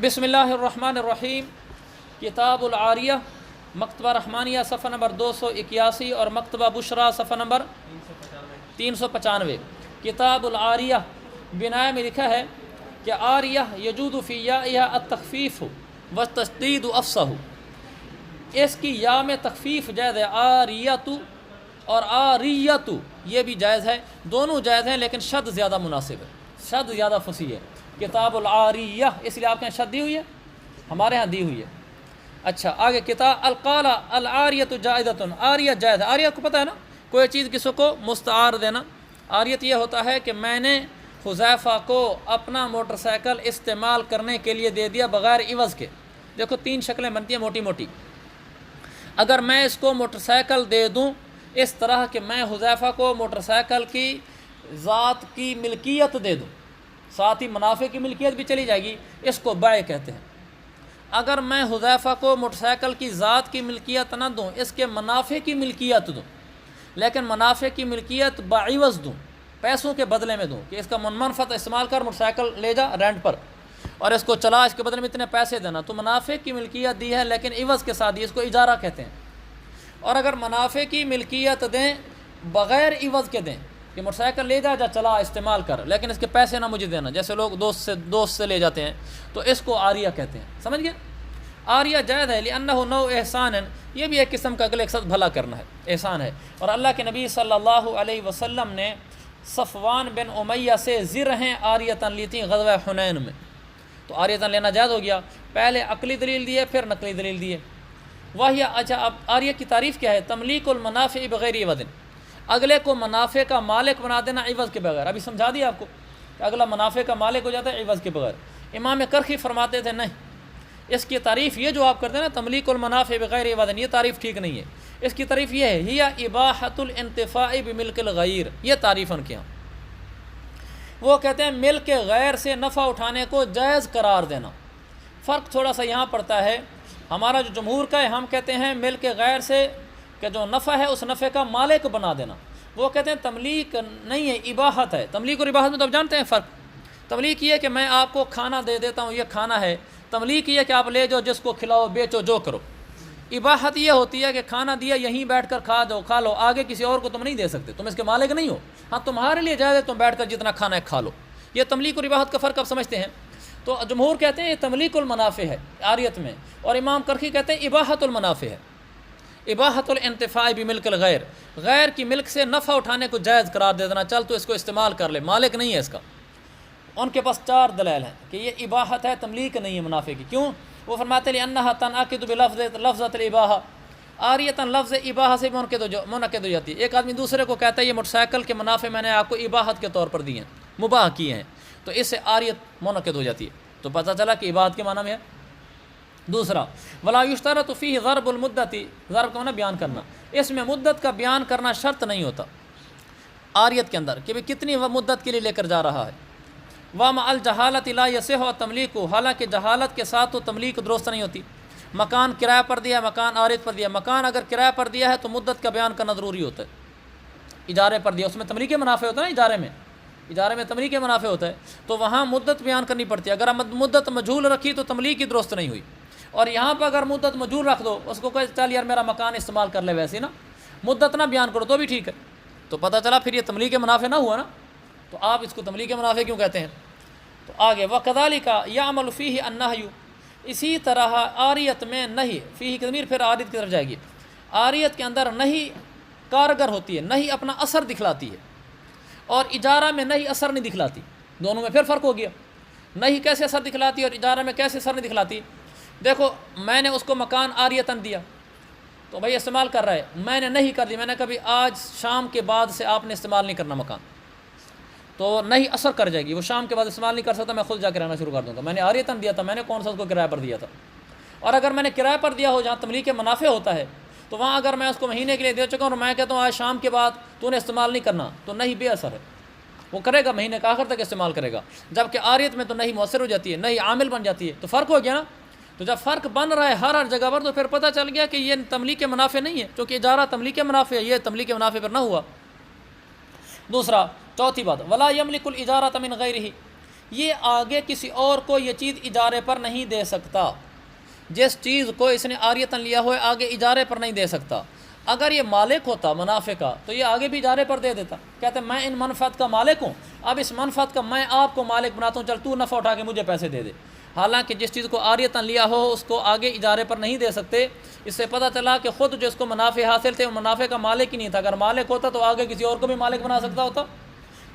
بسم اللہ الرحمن الرحیم۔ کتاب العاریہ، مکتبہ رحمانیہ صفحہ نمبر 281 اور مکتبہ بشرا صفحہ نمبر 395۔ کتاب العاریہ بنائے میں لکھا ہے کہ عاریہ یجود فی یائہا التخفیف والتشدید افصح، اس کی یا میں تخفیف جائز ہے، عاریۃ اور عاریۃ یہ بھی جائز ہے، دونوں جائز ہیں لیکن شد زیادہ مناسب ہے، شد زیادہ فصیح ہے۔ کتاب العاریہ اس لیے آپ کے یہاں شد دی ہوئی ہے، ہمارے ہاں دی ہوئی ہے۔ اچھا آگے کتاب القالہ العاریۃ جائزۃ، عاریت جائز ہے۔ عاریت کو پتہ ہے نا، کوئی چیز کسی کو مستعار دینا۔ عاریت یہ ہوتا ہے کہ میں نے حذیفہ کو اپنا موٹر سائیکل استعمال کرنے کے لیے دے دیا بغیر عوض کے۔ دیکھو تین شکلیں بنتی ہیں موٹی موٹی۔ اگر میں اس کو موٹر سائیکل دے دوں اس طرح کہ میں حذیفہ کو موٹر سائیکل کی ذات کی ملکیت دے دوں، ساتھ ہی منافع کی ملکیت بھی چلی جائے گی، اس کو بیع کہتے ہیں۔ اگر میں حذیفہ کو موٹر سائیکل کی ذات کی ملکیت نہ دوں، اس کے منافع کی ملکیت دوں، لیکن منافع کی ملکیت بعوض دوں، پیسوں کے بدلے میں دوں کہ اس کا منفعت استعمال کر، موٹر سائیکل لے جا رینٹ پر اور اس کو چلا، اس کے بدلے میں اتنے پیسے دینا، تو منافع کی ملکیت دی ہے لیکن عوض کے ساتھ دی، اس کو اجارہ کہتے ہیں۔ اور اگر منافع کی ملکیت دیں بغیر عوض کے دیں کہ موٹر سائیکل لے جا چلا استعمال کر، لیکن اس کے پیسے نہ مجھے دینا، جیسے لوگ دوست سے لے جاتے ہیں، تو اس کو عاریہ کہتے ہیں۔ سمجھ گئے؟ عاریہ جائز ہے لأنہ نوع احسان، یہ بھی ایک قسم کا اگلے ایک ساتھ بھلا کرنا ہے، احسان ہے۔ اور اللہ کے نبی صلی اللہ علیہ وسلم نے صفوان بن امیہ سے زرہیں عاریتاً لی تھیں غزوہ حنین میں، تو عاریتاً لینا جائز ہو گیا۔ پہلے عقلی دلیل دیے پھر نقلی دلیل دیے۔ وہی اچھا اب عاریہ کی تعریف کیا ہے؟ تملیک المنافع بغیر عوض، اگلے کو منافع کا مالک بنا دینا عوض کے بغیر۔ ابھی سمجھا دیا آپ کو کہ اگلا منافع کا مالک ہو جاتا ہے عوض کے بغیر۔ امام کرخی فرماتے تھے نہیں، اس کی تعریف یہ جو آپ کرتے ہیں نا تملیک المنافع بغیر عوض، یہ تعریف ٹھیک نہیں ہے۔ اس کی تعریف یہ ہے ہی اباحۃ الانتفاع بملک الغیر، یہ تعریف ان کے یہاں۔ وہ کہتے ہیں ملک غیر سے نفع اٹھانے کو جائز قرار دینا۔ فرق تھوڑا سا یہاں پڑتا ہے، ہمارا جو جمہور کا ہے ہم کہتے ہیں ملک غیر سے کہ جو نفع ہے اس نفع کا مالک بنا دینا، وہ کہتے ہیں تملیک نہیں ہے، اباحت ہے۔ تملیک اور اباحت میں تو آپ جانتے ہیں فرق۔ تملیک یہ ہے کہ میں آپ کو کھانا دے دیتا ہوں، یہ کھانا ہے۔ تملیک یہ ہے کہ آپ لے جاؤ، جس کو کھلاؤ بیچو جو کرو۔ اباحت یہ ہوتی ہے کہ کھانا دیا یہیں بیٹھ کر کھا لو، آگے کسی اور کو تم نہیں دے سکتے، تم اس کے مالک نہیں ہو، ہاں تمہارے لیے جائز ہے تم بیٹھ کر جتنا کھانا ہے کھا لو۔ یہ تملیک اور اباحت کا فرق آپ سمجھتے ہیں؟ تو جمہور کہتے ہیں یہ تملیک المنافع ہے عاریت میں، اور امام کرخی کہتے ہیں اباحت المنافع ہے، اباحت الانتفاع بملک الغیر، غیر کی ملک سے نفع اٹھانے کو جائز قرار دے دینا، چل تو اس کو استعمال کر لے، مالک نہیں ہے اس کا۔ ان کے پاس چار دلائل ہیں کہ یہ اباحت ہے، تملیک نہیں ہے منافع کی۔ کیوں؟ وہ فرماتے ہیں لأنہا تنعقد بلفظۃ الاباحہ، عاریتاً لفظ اباحہ سے منعقد ہو جاتی ہے۔ ایک آدمی دوسرے کو کہتا ہے یہ موٹر سائیکل کے منافع میں نے آپ کو اباحت کے طور پر دیے ہیں، مباح کیے ہیں، تو اس سے عاریت منعقد ہو جاتی ہے، تو پتہ چلا کہ اباحت کے معنی میں ہے۔ دوسرا ولا یشترط فیہ ضرب المدت، ضرب کا معنی بیان کرنا، اس میں مدت کا بیان کرنا شرط نہیں ہوتا عاریت کے اندر کہ بھی کتنی مدت کے لیے لے کر جا رہا ہے۔ وَمَعَ الْجَهَالَةِ لَا يَصِحُ التَّمْلِيكُ، حالانکہ جہالت کے ساتھ تو تملیک درست نہیں ہوتی۔ مکان کرایہ پر دیا، مکان عارض پر دیا، مکان اگر کرایہ پر دیا ہے تو مدت کا بیان کرنا ضروری ہوتا ہے۔ اجارے پر دیا اس میں تملیک منافع ہوتا ہے نا، اجارے میں تملیک منافع ہوتا ہے، تو وہاں مدت بیان کرنی پڑتی ہے۔ اگر مدت مجہول رکھی تو تملیک ہی درست نہیں ہوئی، اور یہاں پہ اگر مدت مجہول رکھ دو، اس کو کوئی چل یار میرا مکان استعمال کر لے، ویسے نا مدت نہ بیان کرو تو بھی ٹھیک ہے، تو پتہ چلا پھر یہ تملیک منافع نہ ہوا نا، تو آپ اس کو تملیک منافع کیوں کہتے ہیں؟ تو آگے وَكَذَلِكَ يَعْمَلُ فِيهِ النَّهْيُ، اسی طرح عاریت میں نہیں، فیہ کی ضمیر پھر عاریت کی طرف جائے گی، عاریت کے اندر نہیں کارگر ہوتی ہے، نہیں اپنا اثر دکھلاتی ہے، اور اجارہ میں نہیں اثر نہیں دکھلاتی، دونوں میں پھر فرق ہو گیا۔ نہیں کیسے اثر دکھلاتی اور اجارہ میں کیسے اثر نہیں دکھلاتی؟ دیکھو میں نے اس کو مکان عاریتاً دیا تو بھائی استعمال کر رہا ہے، میں نے نہیں کر دی، میں نے کبھی آج شام کے بعد سے آپ نے استعمال نہیں کرنا مکان، تو نہیں اثر کر جائے گی، وہ شام کے بعد استعمال نہیں کر سکتا، میں خود جا کے رہنا شروع کر دوں گا، میں نے عاریتاً دیا تھا، میں نے کون سا اس کو کرایہ پر دیا تھا۔ اور اگر میں نے کرایہ پر دیا ہو جہاں تملیک منافع ہوتا ہے، تو وہاں اگر میں اس کو مہینے کے لیے دے چکا ہوں اور میں کہتا ہوں آج شام کے بعد تو نے استعمال نہیں کرنا، تو نہیں بے اثر ہے، وہ کرے گا مہینے کا آخر تک استعمال کرے گا، جبکہ عاریت میں تو نہیں مؤثر ہو جاتی ہے، نہیں عامل بن جاتی ہے، تو فرق ہو گیا نا۔ تو جب فرق بن رہا ہے ہر جگہ پر، تو پھر پتہ چل گیا کہ یہ تملیک منافع نہیں ہے، کیونکہ اجارہ تملیک منافع ہے، یہ تملیک منافع پر نہ ہوا۔ دوسرا چوتھی بات ولا یملک الاجارۃ من غیرہ، یہ آگے کسی اور کو یہ چیز اجارے پر نہیں دے سکتا. جس چیز کو اس نے عاریتاً لیا ہوا ہے آگے اجارے پر نہیں دے سکتا. اگر یہ مالک ہوتا منافع کا تو یہ آگے بھی اجارے پر دے دیتا. کہتے ہیں میں ان منفعت کا مالک ہوں، اب اس منفعت کا میں آپ کو مالک بناتا ہوں، چل تو نفع اٹھا کے مجھے پیسے دے دے. حالانکہ جس چیز کو عاریتاً لیا ہو اس کو آگے اجارے پر نہیں دے سکتے. اس سے پتہ چلا کہ خود جو اس کو منافع حاصل تھے وہ منافع کا مالک ہی نہیں تھا. اگر مالک ہوتا تو آگے کسی اور کو بھی مالک بنا سکتا ہوتا.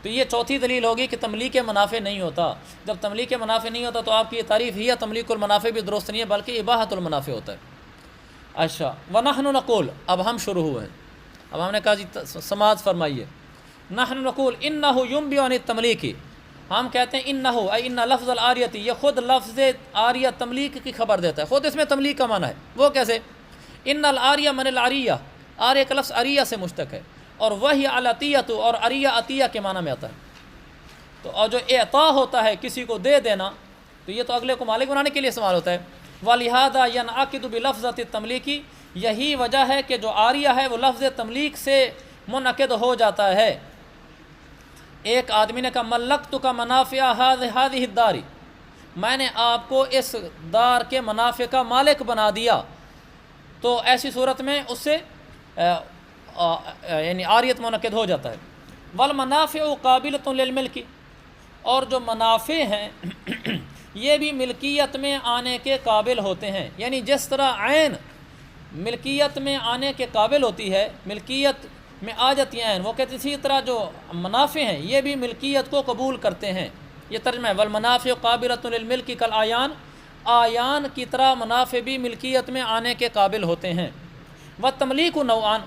تو یہ چوتھی دلیل ہوگی کہ تملیک منافع نہیں ہوتا. جب تملیک منافع نہیں ہوتا تو آپ کی یہ تعریف ہی ہے تملیک المنافع بھی درست نہیں ہے بلکہ اباحت المنافع ہوتا ہے. اچھا ونحن نقول، اب ہم شروع ہوئے ہیں. اب ہم نے کہا جی سماعت فرمائیے. نحن نقول انہ ینبی عن التملیک، ہم کہتے ہیں انہ ای ان لفظ العاریتی، یہ خود لفظ عاریہ تملیک کی خبر دیتا ہے، خود اس میں تملیک کا معنی ہے. وہ کیسے؟ ان العاریہ من العریہ، عاریہ کا لفظ عریہ سے مشتق ہے، اور وہی العطیۃ، اور عریہ عطیہ کے معنی میں آتا ہے. تو اور جو اعطاء ہوتا ہے کسی کو دے دینا تو یہ تو اگلے کو مالک بنانے کے لیے استعمال ہوتا ہے. وَلِهَذَا يَنْعَقِدُ بِلَفْظَةِ التَّمْلِيكِ، یہی وجہ ہے کہ جو عاریہ ہے وہ لفظ تملیک سے منعقد ہو جاتا ہے. ایک آدمی نے کہا ملکتک منافع هذه الدار، میں نے آپ کو اس دار کے منافع کا مالک بنا دیا. تو ایسی صورت میں اس سے یعنی عاریت منعقد ہو جاتا ہے. والمنافع قابلۃ للملک، اور جو منافع ہیں یہ بھی ملکیت میں آنے کے قابل ہوتے ہیں. یعنی جس طرح عین ملکیت میں آنے کے قابل ہوتی ہے، ملکیت میں آ جاتی ہیں عین، وہ کہتے اسی طرح جو منافع ہیں یہ بھی ملکیت کو قبول کرتے ہیں. یہ ترجمہ ہے والمنافع قابلۃ للملک کالآیان، آیان کی طرح منافع بھی ملکیت میں آنے کے قابل ہوتے ہیں. والتملیک نوعان،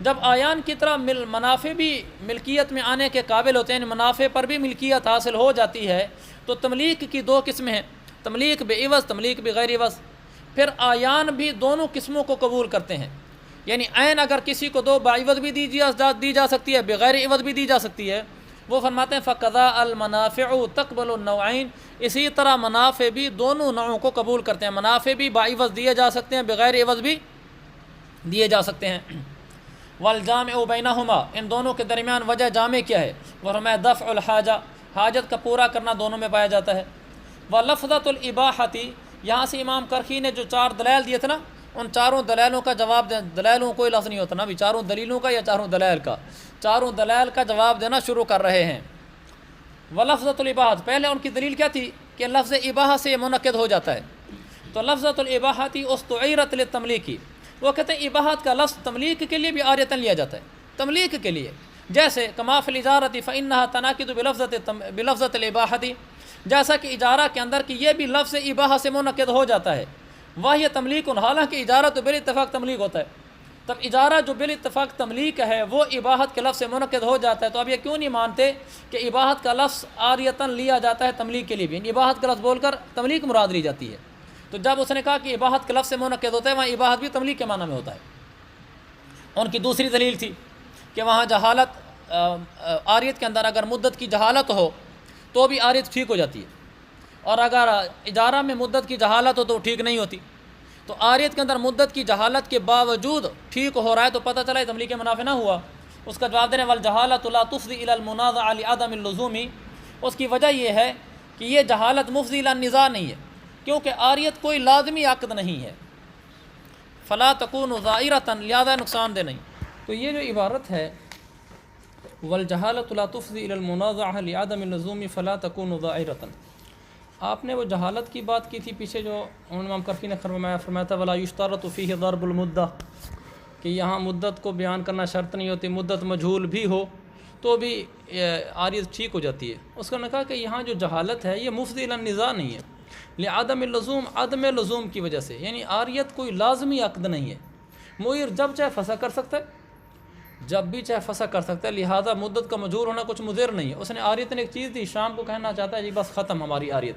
جب آیان کی طرح منافع بھی ملکیت میں آنے کے قابل ہوتے ہیں، منافع پر بھی ملکیت حاصل ہو جاتی ہے، تو تملیک کی دو قسمیں ہیں، تملیک بعوض، تملیک بغیر عوض. پھر آیان بھی دونوں قسموں کو قبول کرتے ہیں. یعنی عین اگر کسی کو دو بعوض بھی دی جا سکتی ہے، بغیر عوض بھی دی جا سکتی ہے. وہ فرماتے ہیں فَقَضَاءَ الْمَنَافِعُ تَقْبَلُ النَّوْعَيْنِ، اسی طرح منافع بھی دونوں نوعوں کو قبول کرتے ہیں. منافع بھی بعوض دیے جا سکتے ہیں، بغیر عوض بھی دیے جا سکتے ہیں. والجامع بینہما، ان دونوں کے درمیان وجہ جامع کیا ہے؟ فرمایا دفع الحاجہ، حاجت کا پورا کرنا دونوں میں پایا جاتا ہے. ولفظۃ الاباحۃ، یہاں سے امام کرخی نے جو 4 دلائل دیے تھے نا، ان چاروں دلائلوں کا جواب دلائلوں کوئی لفظ نہیں ہوتا نا، چاروں دلیلوں کا یا چاروں دلائل کا، چاروں دلائل کا جواب دینا شروع کر رہے ہیں. ولفظۃ الاباحۃ، پہلے ان کی دلیل کیا تھی کہ لفظ اباحہ سے منعقد ہو جاتا ہے. تو لفظۃ الاباحۃ استعیرت للتملیک، وہ کہتے ہیں اباحت کا لفظ تملیک کے لیے بھی عاریتاً لیا جاتا ہے، تملیک کے لیے. جیسے کما فی الاجارۃ فانھا تناقض بلفظۃ الاباحۃ، جیسا کہ اجارہ کے اندر کہ یہ بھی لفظ اباحہ سے منعقد ہو جاتا ہے. واہ تملیک، حالانکہ اجارہ تو بالاتفاق تملیک ہوتا ہے. تب اجارہ جو بالاتفاق تملیک ہے وہ اباحت کے لفظ سے منعقد ہو جاتا ہے. تو اب یہ کیوں نہیں مانتے کہ اباحت کا لفظ عاریتاً لیا جاتا ہے تملیک کے لیے بھی؟ اباحت کا لفظ بول کر تملیک مراد لی جاتی ہے. تو جب اس نے کہا کہ اباحت کے لفظ سے منعقد ہوتا ہے، وہاں اباحت بھی تملیک کے معنی میں ہوتا ہے. ان کی دوسری دلیل تھی کہ وہاں جہالت، عاریت کے اندر اگر مدت کی جہالت ہو تو بھی عاریت ٹھیک ہو جاتی ہے، اور اگر اجارہ میں مدت کی جہالت ہو تو ٹھیک نہیں ہوتی. تو عاریت کے اندر مدت کی جہالت کے باوجود ٹھیک ہو رہا ہے تو پتہ چلا تملیک منافع نہ ہوا. اس کا جواب دینے والجہالۃ لا تفضی الی المنازعہ لعدم اللزوم، اس کی وجہ یہ ہے کہ یہ جہالت مفضی الی النزاع نہیں ہے، کیونکہ عاریت کوئی لازمی عقد نہیں ہے. فلا تکون ظاہرۃ، لہذا نقصان دہ نہیں. تو یہ جو عبارت ہے والجہالۃ لا تفضی الی المنازعہ لعدم اللزوم فلا تکون ظاہرۃ، آپ نے وہ جہالت کی بات کی تھی پیچھے جو امام کرخی نے فرمایا تھا ولا یشترط فیہ ضرب المدہ، کہ یہاں مدت کو بیان کرنا شرط نہیں ہوتی، مدت مجہول بھی ہو تو بھی عاریت ٹھیک ہو جاتی ہے. اس کا نے کہا کہ یہاں جو جہالت ہے یہ مفضی الی النزاع نہیں ہے، لعدم اللزوم، عدم لزوم کی وجہ سے. یعنی عاریت کوئی لازمی عقد نہیں ہے، مؤیر جب چاہے فسخ کر سکتا ہے، جب بھی چاہے فسخ کر سکتا ہے، لہذا مدت کا مجہول ہونا کچھ مضر نہیں ہے. اس نے عاریت نے ایک چیز دی، شام کو کہنا چاہتا ہے جی بس ختم ہماری عاریت،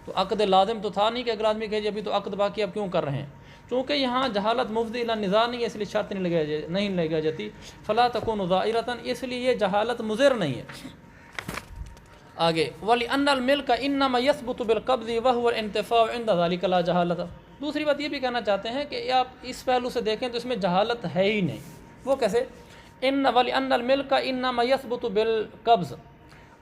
تو عقد لازم تو تھا نہیں کہ اگر آدمی کہے جی ابھی تو عقد باقی اب کیوں کر رہے ہیں. چونکہ یہاں جہالت مفضی الی النزاع نہیں ہے اس لیے شرط نہیں لگائی جاتی. فلا تکون ظاہرۃ، اس لیے یہ جہالت مضر نہیں ہے. آگے وَلِأَنَّ الْمِلْكَ إِنَّمَا يَثْبُتُ بِالْقَبْضِ وَهُوَ الْانْتِفَاعُ عِنْدَ ذَلِكَ لَا جَهَالَةَ. دوسری بات یہ بھی کہنا چاہتے ہیں کہ آپ اس پہلو سے دیکھیں تو اس میں جہالت ہے ہی نہیں. وہ کیسے؟ وَلِأَنَّ الْمِلْكَ إِنَّمَا يَثْبُتُ بِالْقَبْضِ،